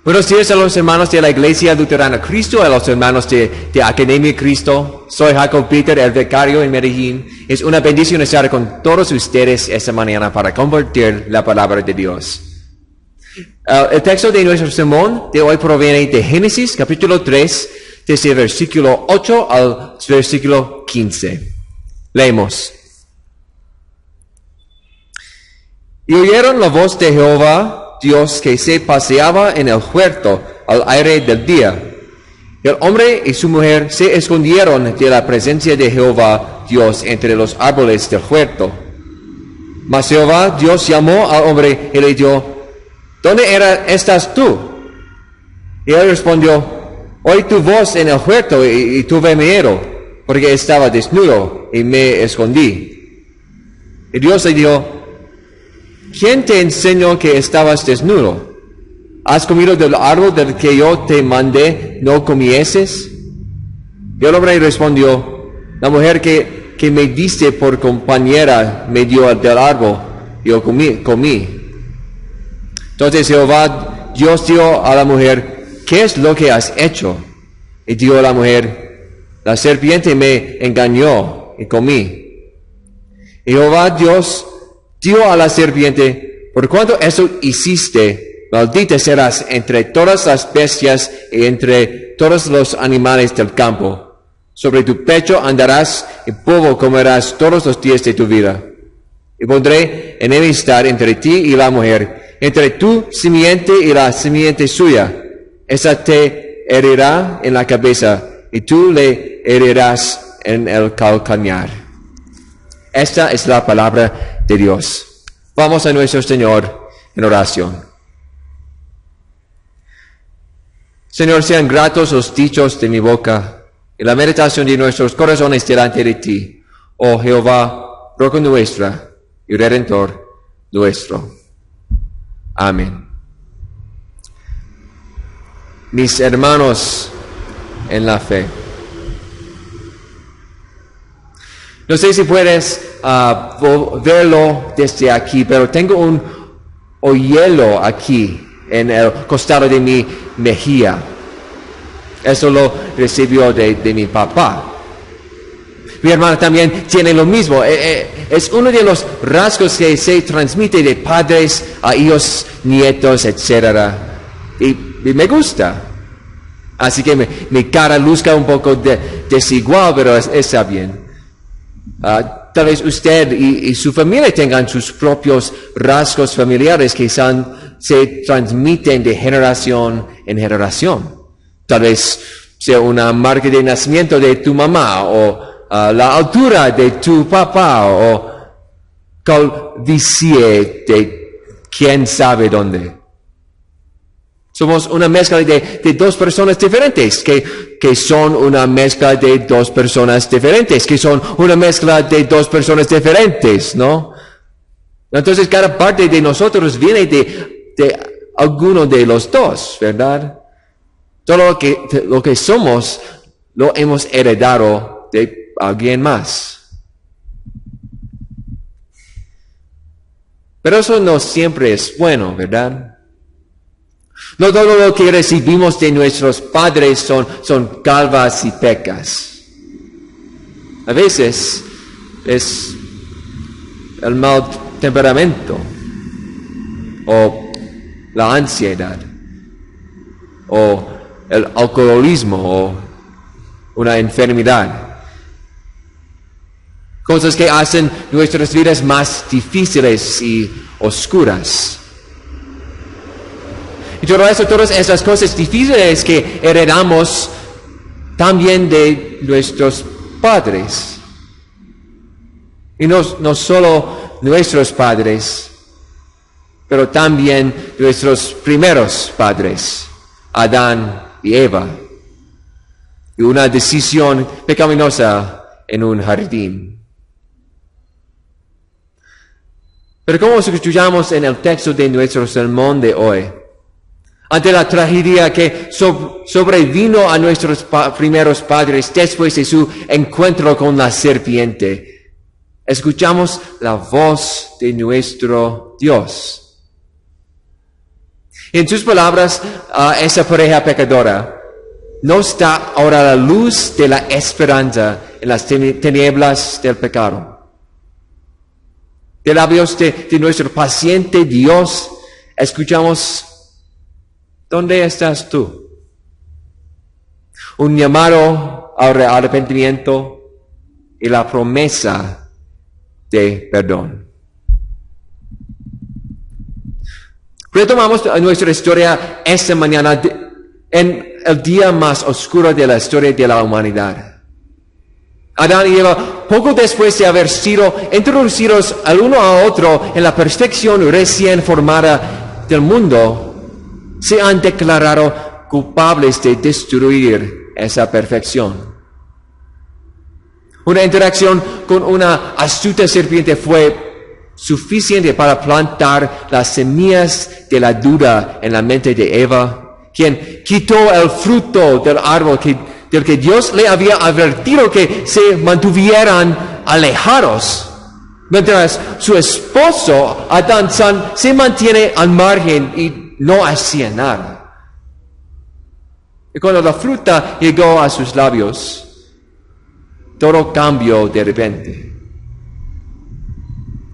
Buenos días a los hermanos de la Iglesia Luterana Cristo, a los hermanos de Academia Cristo. Soy Jacob Peter, el vicario en Medellín. Es una bendición estar con todos ustedes esta mañana para compartir la palabra de Dios. El texto de nuestro sermón de hoy proviene de Génesis capítulo 3, desde el versículo 8 al versículo 15. Leemos. Y oyeron la voz de Jehová, Dios, que se paseaba en el huerto al aire del día. El hombre y su mujer se escondieron de la presencia de Jehová, Dios, entre los árboles del huerto. Mas Jehová, Dios, llamó al hombre y le dijo, ¿dónde estás tú? Y él respondió, oí tu voz en el huerto y tuve miedo, porque estaba desnudo y me escondí. Y Dios le dijo, ¿quién te enseñó que estabas desnudo? ¿Has comido del árbol del que yo te mandé, no comieses? Y el hombre respondió, la mujer que me diste por compañera me dio del árbol, y yo comí. Entonces Jehová, Dios dijo a la mujer, ¿qué es lo que has hecho? Y dijo a la mujer, la serpiente me engañó y comí. Y Jehová, Dios, dijo a la serpiente, por cuanto eso hiciste, maldita serás entre todas las bestias y entre todos los animales del campo. Sobre tu pecho andarás y polvo comerás todos los días de tu vida. Y pondré enemistad entre ti y la mujer, entre tu simiente y la simiente suya. Esa te herirá en la cabeza y tú le herirás en el calcañar. Esta es la palabra de Dios. Vamos a nuestro Señor en oración. Señor, sean gratos los dichos de mi boca y la meditación de nuestros corazones delante de ti, oh Jehová, roca nuestra y redentor nuestro. Amén. Mis hermanos en la fe. No sé si puedes verlo desde aquí, pero tengo un hoyuelo aquí en el costado de mi mejilla. Eso lo recibió de mi papá. Mi hermana también tiene lo mismo. Es uno de los rasgos que se transmite de padres a hijos, nietos, etc. Y me gusta. Así que mi cara luzca un poco desigual, pero está bien. Tal vez usted y su familia tengan sus propios rasgos familiares que se transmiten de generación en generación. Tal vez sea una marca de nacimiento de tu mamá, o la altura de tu papá, o calvicie de quién sabe dónde. Somos una mezcla de dos personas diferentes, que son una mezcla de dos personas diferentes, que son una mezcla de dos personas diferentes, ¿no? Entonces cada parte de nosotros viene de alguno de los dos, ¿verdad? Todo lo que somos lo hemos heredado de alguien más. Pero eso no siempre es bueno, ¿verdad? No todo lo que recibimos de nuestros padres son calvas y pecas. A veces es el mal temperamento, o la ansiedad, o el alcoholismo, o una enfermedad. Cosas que hacen nuestras vidas más difíciles y oscuras. Y todas esas cosas difíciles que heredamos también de nuestros padres. Y no solo nuestros padres, pero también nuestros primeros padres, Adán y Eva. Y una decisión pecaminosa en un jardín. Pero como escuchamos en el texto de nuestro sermón de hoy, ante la tragedia que sobrevino a nuestros primeros padres después de su encuentro con la serpiente, escuchamos la voz de nuestro Dios. En sus palabras, esa pareja pecadora no está ahora a la luz de la esperanza en las tinieblas del pecado. De labios de nuestro paciente Dios, escuchamos, ¿dónde estás tú? Un llamado al arrepentimiento y la promesa de perdón. Retomamos nuestra historia esta mañana en el día más oscuro de la historia de la humanidad. Adán y Eva, poco después de haber sido introducidos al uno a otro en la perfección recién formada del mundo, se han declarado culpables de destruir esa perfección. Una interacción con una astuta serpiente fue suficiente para plantar las semillas de la duda en la mente de Eva, quien quitó el fruto del árbol del que Dios le había advertido que se mantuvieran alejados, mientras su esposo Adán se mantiene al margen y no hacía nada. Y cuando la fruta llegó a sus labios, todo cambió de repente.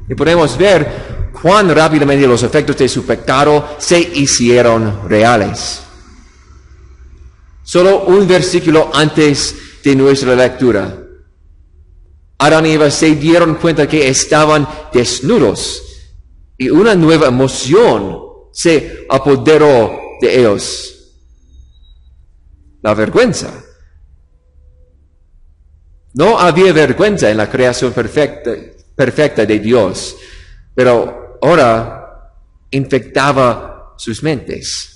Y podemos ver cuán rápidamente los efectos de su pecado se hicieron reales. Solo un versículo antes de nuestra lectura, Adán y Eva se dieron cuenta que estaban desnudos y una nueva emoción se apoderó de ellos: la vergüenza. No había vergüenza en la creación perfecta de Dios, pero ahora infectaba sus mentes.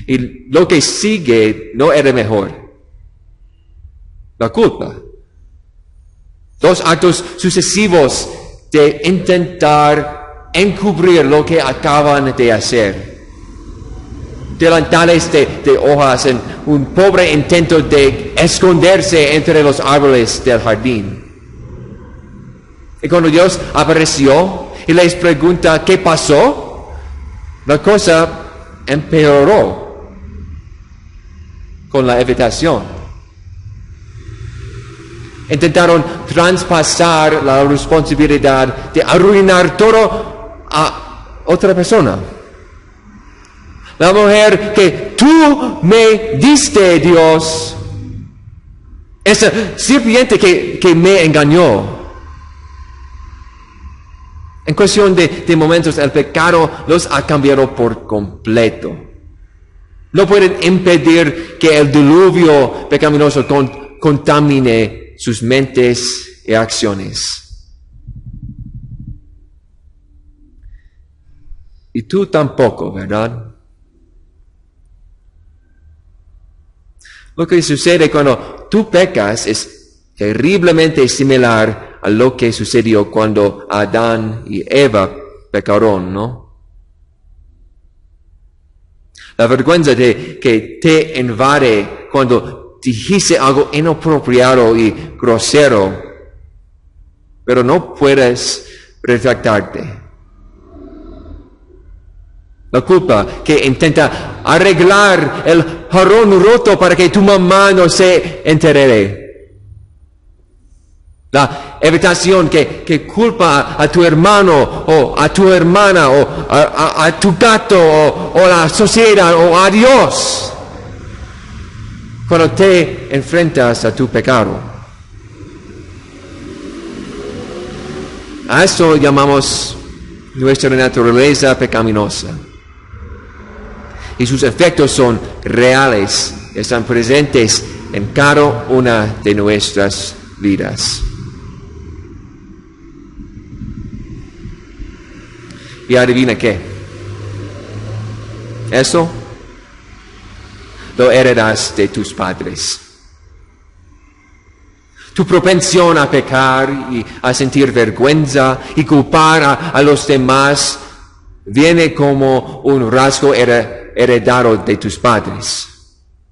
Y lo que sigue no era mejor: la culpa. Dos actos sucesivos de intentar encubrir lo que acaban de hacer. Delantales de hojas en un pobre intento de esconderse entre los árboles del jardín. Y cuando Dios apareció y les pregunta qué pasó, la cosa empeoró con la evitación. Intentaron traspasar la responsabilidad de arruinar todo a otra persona. La mujer que tú me diste, Dios, esa serpiente que me engañó. En cuestión de momentos, el pecado los ha cambiado por completo. No pueden impedir que el diluvio pecaminoso contamine sus mentes y acciones. Y tú tampoco, ¿verdad? Lo que sucede cuando tú pecas es terriblemente similar a lo que sucedió cuando Adán y Eva pecaron, ¿no? La vergüenza que te invade cuando dijiste algo inapropiado y grosero, pero no puedes retractarte. La culpa que intenta arreglar el jarrón roto para que tu mamá no se entere. La evitación que culpa a tu hermano o a tu hermana o a tu gato o a la sociedad o a Dios cuando te enfrentas a tu pecado. A eso llamamos nuestra naturaleza pecaminosa. Y sus efectos son reales, están presentes en cada una de nuestras vidas. Y adivina qué. Eso lo heredas de tus padres. Tu propensión a pecar y a sentir vergüenza y culpar a los demás viene como un rasgo heredado de tus padres,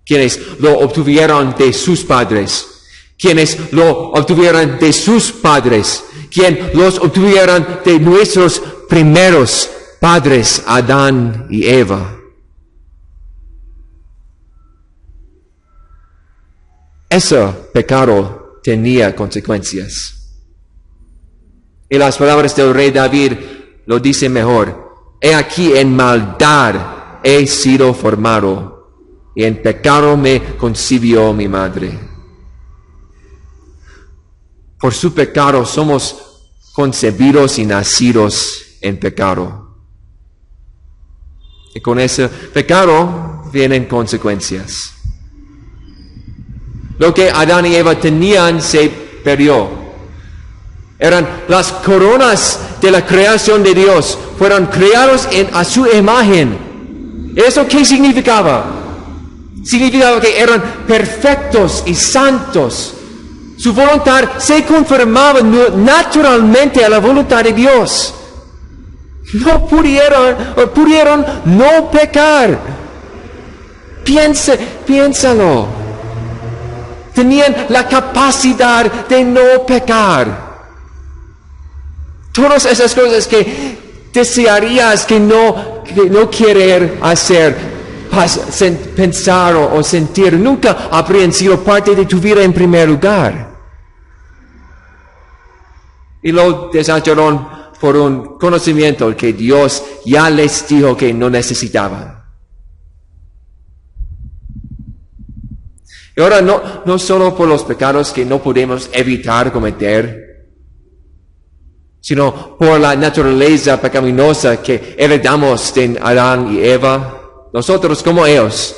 quienes lo obtuvieron de sus padres, quienes lo obtuvieron de sus padres, quien los obtuvieron de nuestros primeros padres Adán y Eva. Ese pecado tenía consecuencias. Y las palabras del rey David lo dicen mejor. He aquí en maldad he sido formado, y en pecado me concibió mi madre. Por su pecado somos concebidos y nacidos en pecado. Y con ese pecado vienen consecuencias. Lo que Adán y Eva tenían se perdió. Eran las coronas de la creación de Dios. Fueron creados a su imagen. ¿Eso qué significaba? Significaba que eran perfectos y santos. Su voluntad se conformaba naturalmente a la voluntad de Dios. No pudieron no pecar. Piénsalo. Tenían la capacidad de no pecar. Todas esas cosas que desearías que no querer hacer, pensar o sentir, nunca habrían sido parte de tu vida en primer lugar. Y lo desecharon por un conocimiento que Dios ya les dijo que no necesitaban. Y ahora no solo por los pecados que no podemos evitar cometer, sino por la naturaleza pecaminosa que heredamos de Adán y Eva. Nosotros, como ellos,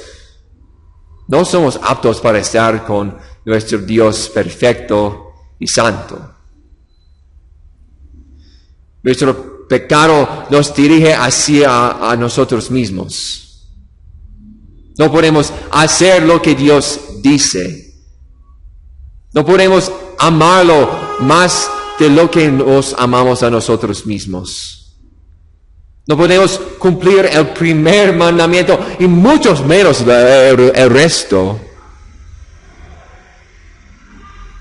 no somos aptos para estar con nuestro Dios perfecto y santo. Nuestro pecado nos dirige hacia a nosotros mismos. No podemos hacer lo que Dios dice. No podemos amarlo más de lo que nos amamos a nosotros mismos. No podemos cumplir el primer mandamiento y muchos menos el resto.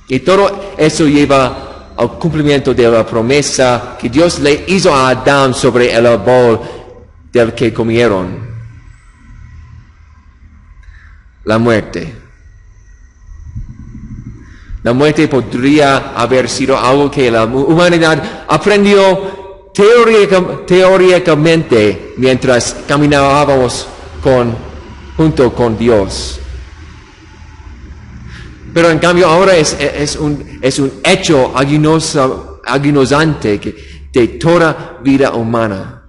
Y todo eso lleva al cumplimiento de la promesa que Dios le hizo a Adán sobre el árbol del que comieron. La muerte. La muerte podría haber sido algo que la humanidad aprendió teóricamente mientras caminábamos junto con Dios. Pero en cambio ahora es un hecho agonizante de toda vida humana.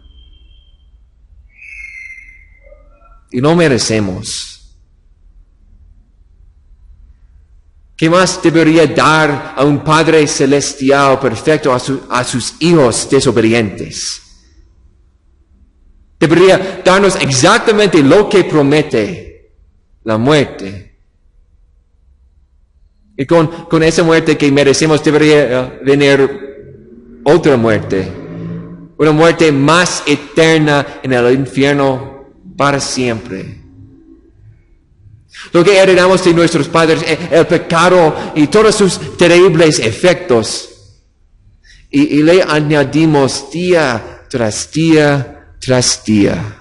Y no merecemos. ¿Qué más debería dar a un Padre celestial perfecto a sus hijos desobedientes? Debería darnos exactamente lo que promete, la muerte. Y con esa muerte que merecemos debería venir otra muerte. Una muerte más eterna en el infierno para siempre. Lo que heredamos de nuestros padres, el pecado y todos sus terribles efectos. Y le añadimos día tras día tras día.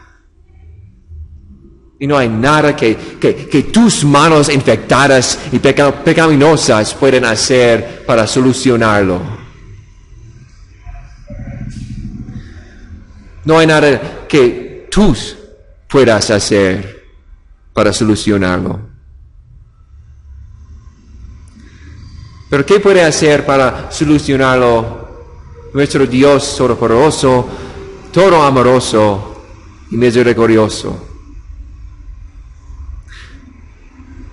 Y no hay nada que tus manos infectadas y pecaminosas pueden hacer para solucionarlo. No hay nada que tú puedas hacer para solucionarlo. Pero ¿qué puede hacer para solucionarlo nuestro Dios todopoderoso, todo amoroso y misericordioso?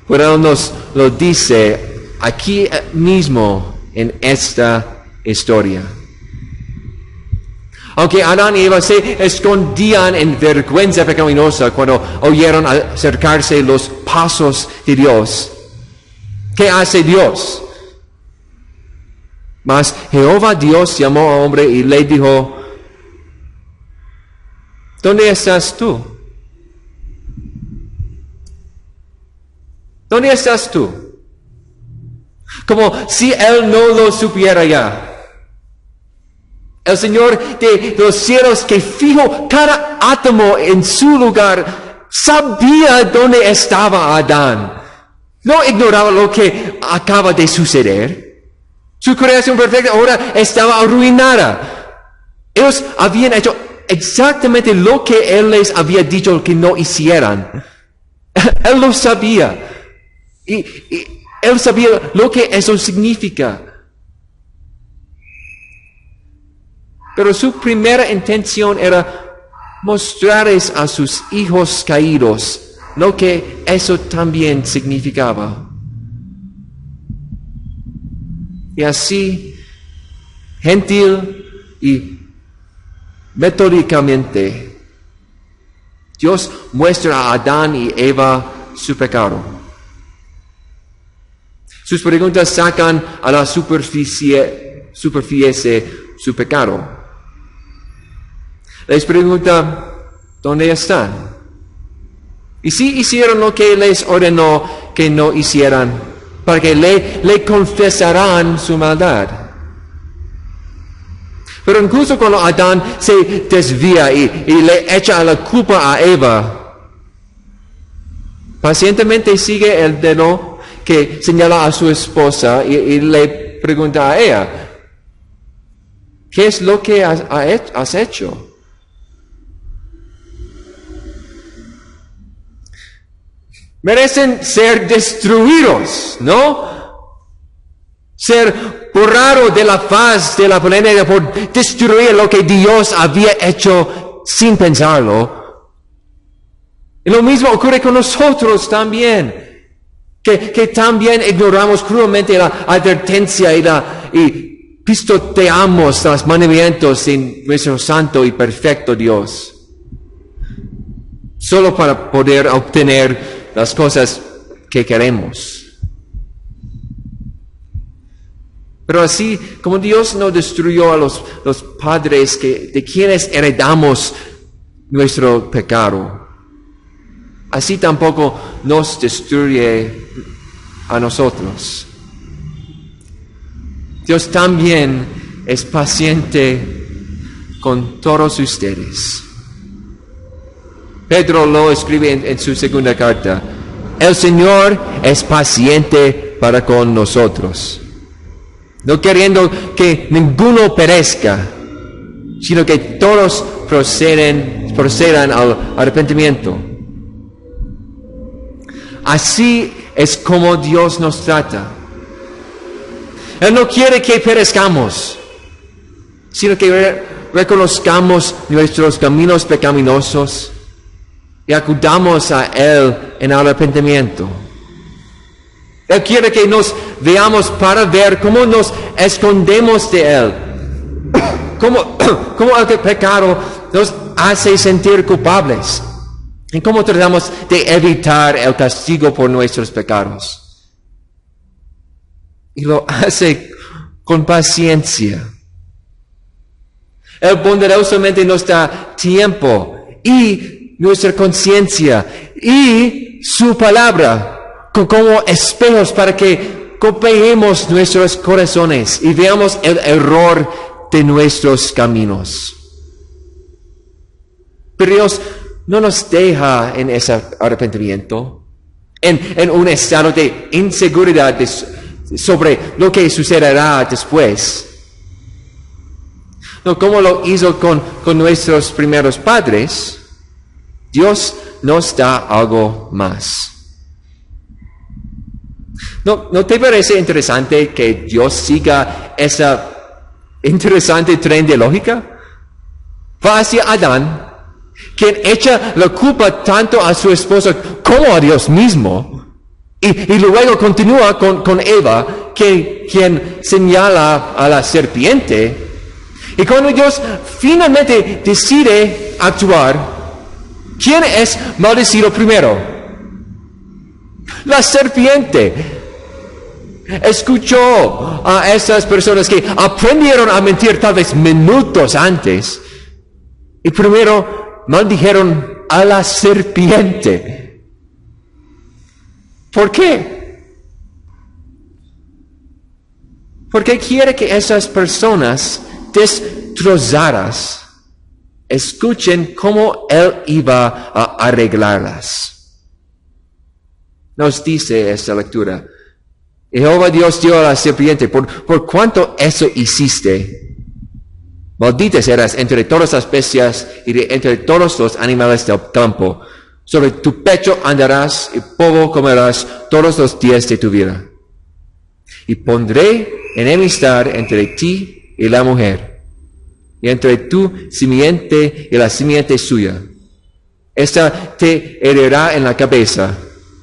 Pero nos lo dice aquí mismo en esta historia. Aunque Adán y Eva se escondían en vergüenza pecaminosa cuando oyeron acercarse los pasos de Dios, ¿qué hace Dios? Mas Jehová Dios llamó a hombre y le dijo, ¿dónde estás tú? ¿Dónde estás tú? Como si él no lo supiera ya. El Señor de los cielos que fijó cada átomo en su lugar, sabía dónde estaba Adán. No ignoraba lo que acaba de suceder. Su creación perfecta ahora estaba arruinada. Ellos habían hecho exactamente lo que Él les había dicho que no hicieran. Él lo sabía. Y Él sabía lo que eso significa. Pero su primera intención era mostrarles a sus hijos caídos lo que eso también significaba. Y así, gentil y metódicamente, Dios muestra a Adán y Eva su pecado. Sus preguntas sacan a la superficie su pecado. Les pregunta, ¿dónde están? Y si hicieron lo que les ordenó que no hicieran, para que le confesarán su maldad. Pero incluso cuando Adán se desvía y le echa la culpa a Eva, pacientemente sigue el dedo que señala a su esposa y le pregunta a ella, ¿qué es lo que has hecho? Merecen ser destruidos, ¿no? Ser borrados de la faz de la planeta por destruir lo que Dios había hecho sin pensarlo. Y lo mismo ocurre con nosotros también, que también ignoramos cruelmente la advertencia y pisoteamos los mandamientos de nuestro santo y perfecto Dios, solo para poder obtener las cosas que queremos. Pero así como Dios no destruyó a los padres de quienes heredamos nuestro pecado, así tampoco nos destruye a nosotros. Dios también es paciente con todos ustedes. Pedro lo escribe en su segunda carta. El Señor es paciente para con nosotros, no queriendo que ninguno perezca, sino que todos procedan al arrepentimiento. Así es como Dios nos trata. Él no quiere que perezcamos, sino que reconozcamos nuestros caminos pecaminosos y acudamos a Él en arrepentimiento. Él quiere que nos veamos para ver cómo nos escondemos de Él, cómo el pecado nos hace sentir culpables y cómo tratamos de evitar el castigo por nuestros pecados. Y lo hace con paciencia. Él bondadosamente nos da tiempo y nuestra conciencia y su palabra como espejos para que golpeemos nuestros corazones y veamos el error de nuestros caminos. Pero Dios no nos deja en ese arrepentimiento, en un estado de inseguridad sobre lo que sucederá después. No, como lo hizo con nuestros primeros padres, Dios nos da algo más. ¿No te parece interesante que Dios siga esa interesante tren de lógica? Va hacia Adán, quien echa la culpa tanto a su esposa como a Dios mismo, y luego continúa con Eva, quien señala a la serpiente. Y cuando Dios finalmente decide actuar, ¿quién es maldecido primero? La serpiente. Escuchó a esas personas que aprendieron a mentir tal vez minutos antes y primero maldijeron a la serpiente. ¿Por qué? Porque quiere que esas personas destrozadas, escuchen cómo Él iba a arreglarlas. Nos dice esta lectura: Jehová Dios dio a la serpiente, por cuanto eso hiciste, maldita serás entre todas las bestias y entre todos los animales del campo. Sobre tu pecho andarás y polvo comerás todos los días de tu vida. Y pondré enemistad entre ti y la mujer, y entre tu simiente y la simiente suya. Esta te herirá en la cabeza,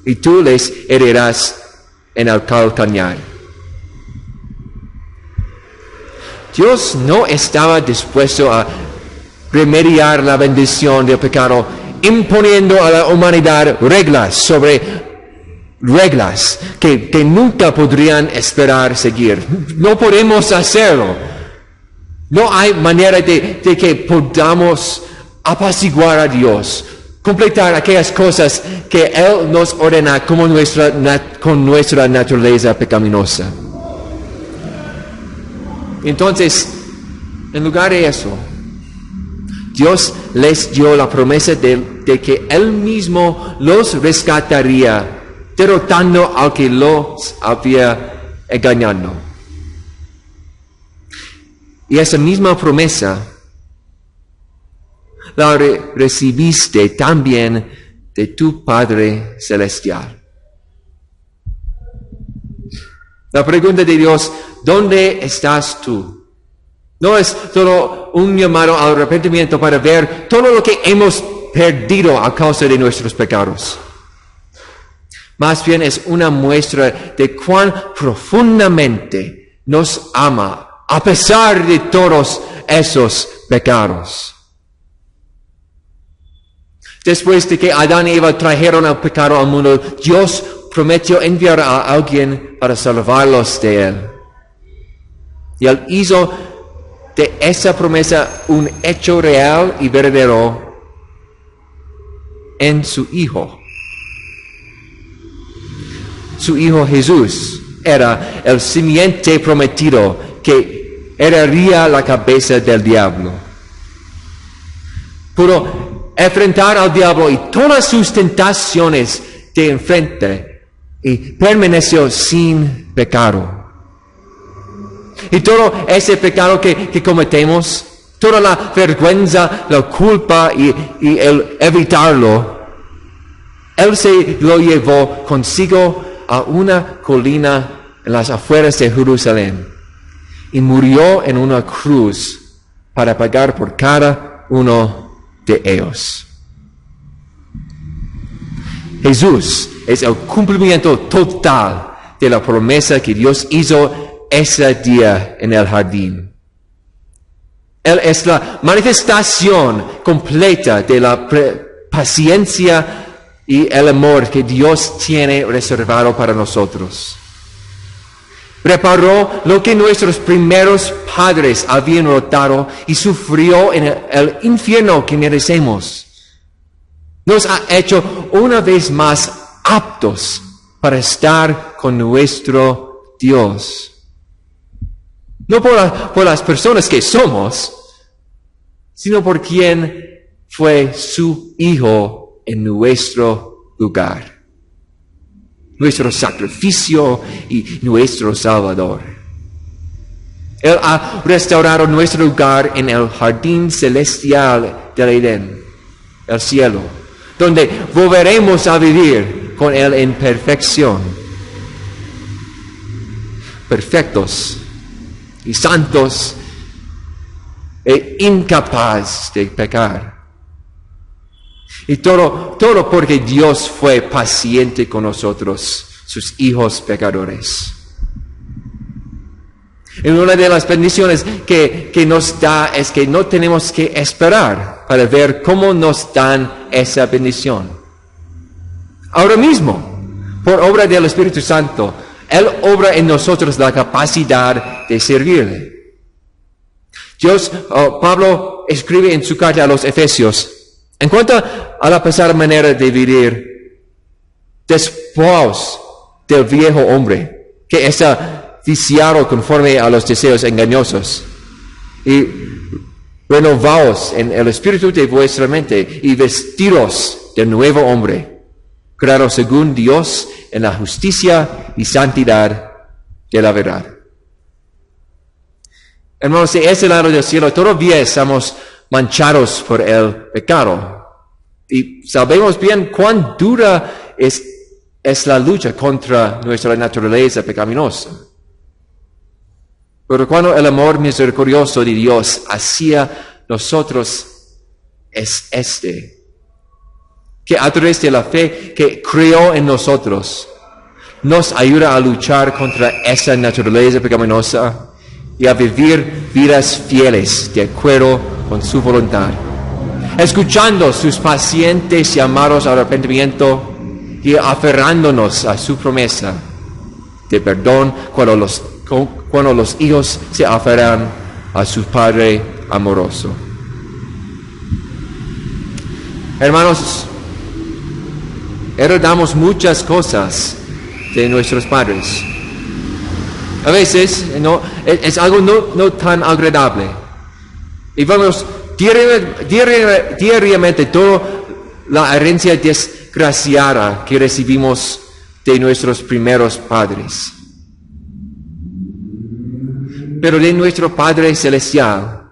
y tú les herirás en el calcañar. Dios no estaba dispuesto a remediar la bendición del pecado, imponiendo a la humanidad reglas sobre reglas que nunca podrían esperar seguir. No podemos hacerlo. No hay manera de que podamos apaciguar a Dios, completar aquellas cosas que Él nos ordena como con nuestra naturaleza pecaminosa. Entonces, en lugar de eso, Dios les dio la promesa de que Él mismo los rescataría, derrotando al que los había engañado. Y esa misma promesa la recibiste también de tu Padre Celestial. La pregunta de Dios: ¿dónde estás tú? No es solo un llamado al arrepentimiento para ver todo lo que hemos perdido a causa de nuestros pecados. Más bien es una muestra de cuán profundamente nos ama a pesar de todos esos pecados. Después de que Adán y Eva trajeron el pecado al mundo, Dios prometió enviar a alguien para salvarlos de él. Y Él hizo de esa promesa un hecho real y verdadero en su Hijo. Su Hijo Jesús era el simiente prometido que heredaría la cabeza del diablo. Pudo enfrentar al diablo y todas sus tentaciones de enfrente y permaneció sin pecado. Y todo ese pecado que cometemos, toda la vergüenza, la culpa y el evitarlo, Él se lo llevó consigo a una colina en las afueras de Jerusalén y murió en una cruz para pagar por cada uno de ellos. Jesús es el cumplimiento total de la promesa que Dios hizo ese día en el jardín. Él es la manifestación completa de la paciencia y el amor que Dios tiene reservado para nosotros. Preparó lo que nuestros primeros padres habían rotado y sufrió en el infierno que merecemos. Nos ha hecho una vez más aptos para estar con nuestro Dios. No por las personas que somos, sino por quien fue su Hijo en nuestro lugar. Nuestro sacrificio y nuestro Salvador. Él ha restaurado nuestro lugar en el jardín celestial del Edén, el cielo, donde volveremos a vivir con Él en perfección. Perfectos y santos e incapaz de pecar. Y todo porque Dios fue paciente con nosotros, sus hijos pecadores. Y una de las bendiciones que nos da es que no tenemos que esperar para ver cómo nos dan esa bendición. Ahora mismo, por obra del Espíritu Santo, Él obra en nosotros la capacidad de servirle. Pablo escribe en su carta a los Efesios, en cuanto a la pasada manera de vivir, después del viejo hombre, que está viciado conforme a los deseos engañosos. Y renovaos en el espíritu de vuestra mente y vestiros del nuevo hombre, creado según Dios en la justicia y santidad de la verdad. Hermanos, de ese lado del cielo todavía estamos manchados por el pecado. Y sabemos bien cuán dura es la lucha contra nuestra naturaleza pecaminosa. Pero cuando el amor misericordioso de Dios hacia nosotros es que a través de la fe que creó en nosotros, nos ayuda a luchar contra esa naturaleza pecaminosa y a vivir vidas fieles de acuerdo con su voluntad, escuchando sus pacientes llamados al arrepentimiento y aferrándonos a su promesa de perdón cuando los hijos se aferran a su Padre amoroso. Hermanos, heredamos muchas cosas de nuestros padres. A veces es algo no tan agradable. Y vamos diariamente toda la herencia desgraciada que recibimos de nuestros primeros padres. Pero de nuestro Padre Celestial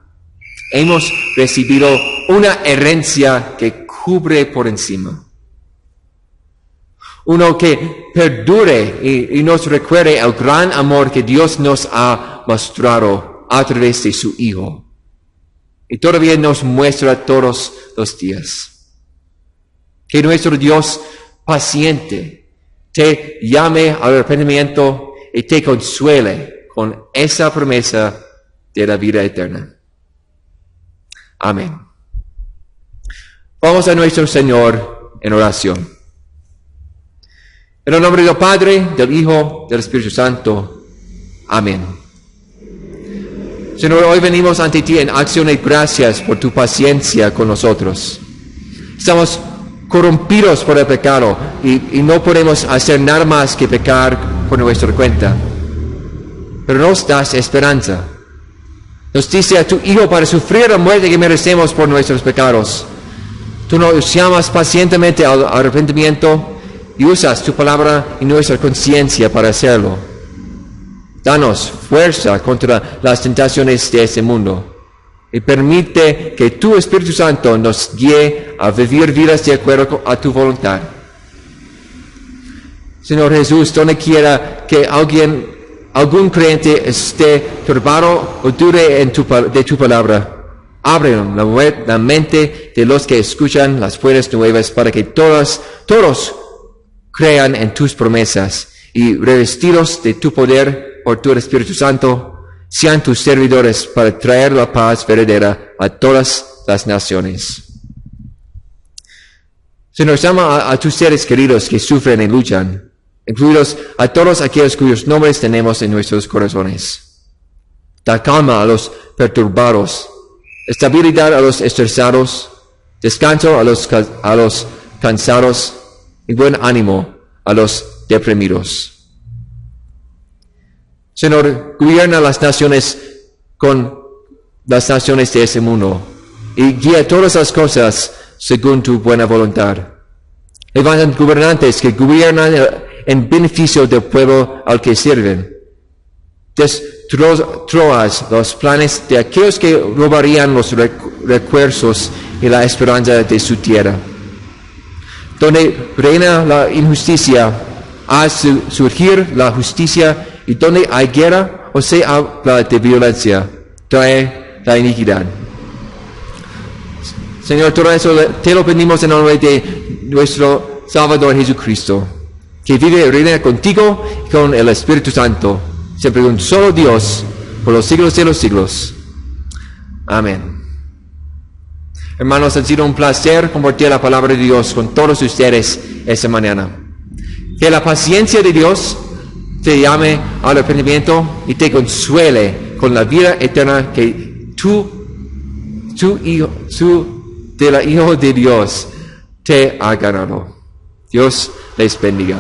hemos recibido una herencia que cubre por encima. Uno que perdure y nos recuerde el gran amor que Dios nos ha mostrado a través de su Hijo. Y todavía nos muestra todos los días. Que nuestro Dios paciente te llame al arrepentimiento y te consuele con esa promesa de la vida eterna. Amén. Vamos a nuestro Señor en oración. En el nombre del Padre, del Hijo, del Espíritu Santo. Amén. Señor, hoy venimos ante ti en acción de gracias por tu paciencia con nosotros. Estamos corrompidos por el pecado y no podemos hacer nada más que pecar por nuestra cuenta. Pero nos das esperanza. Nos diste a tu Hijo para sufrir la muerte que merecemos por nuestros pecados. Tú nos llamas pacientemente al arrepentimiento y usas tu palabra y nuestra conciencia para hacerlo. Danos fuerza contra las tentaciones de este mundo y permite que tu Espíritu Santo nos guíe a vivir vidas de acuerdo a tu voluntad. Señor Jesús, donde quiera que algún creyente esté turbado o dude de tu palabra, abre la mente de los que escuchan las buenas nuevas para que todos crean en tus promesas y revestidos de tu poder por tu Espíritu Santo, sean tus servidores para traer la paz verdadera a todas las naciones. Señor, llama a tus seres queridos que sufren y luchan, incluidos a todos aquellos cuyos nombres tenemos en nuestros corazones. Da calma a los perturbados, estabilidad a los estresados, descanso a los cansados y buen ánimo a los deprimidos. Señor, gobierna las naciones con las naciones de ese mundo y guía todas las cosas según tu buena voluntad. Levantan gobernantes que gobiernan en beneficio del pueblo al que sirven. Destroas los planes de aquellos que robarían los recursos y la esperanza de su tierra. Donde reina la injusticia, haz surgir la justicia, y donde hay guerra o se habla de violencia, trae la iniquidad. Señor, todo eso te lo pedimos en el nombre de nuestro Salvador Jesucristo, que vive y reina contigo y con el Espíritu Santo, siempre un solo Dios, por los siglos de los siglos. Amén. Hermanos, ha sido un placer compartir la palabra de Dios con todos ustedes esta mañana. Que la paciencia de Dios te llame al arrepentimiento y te consuele con la vida eterna que del Hijo de Dios te ha ganado. Dios les bendiga.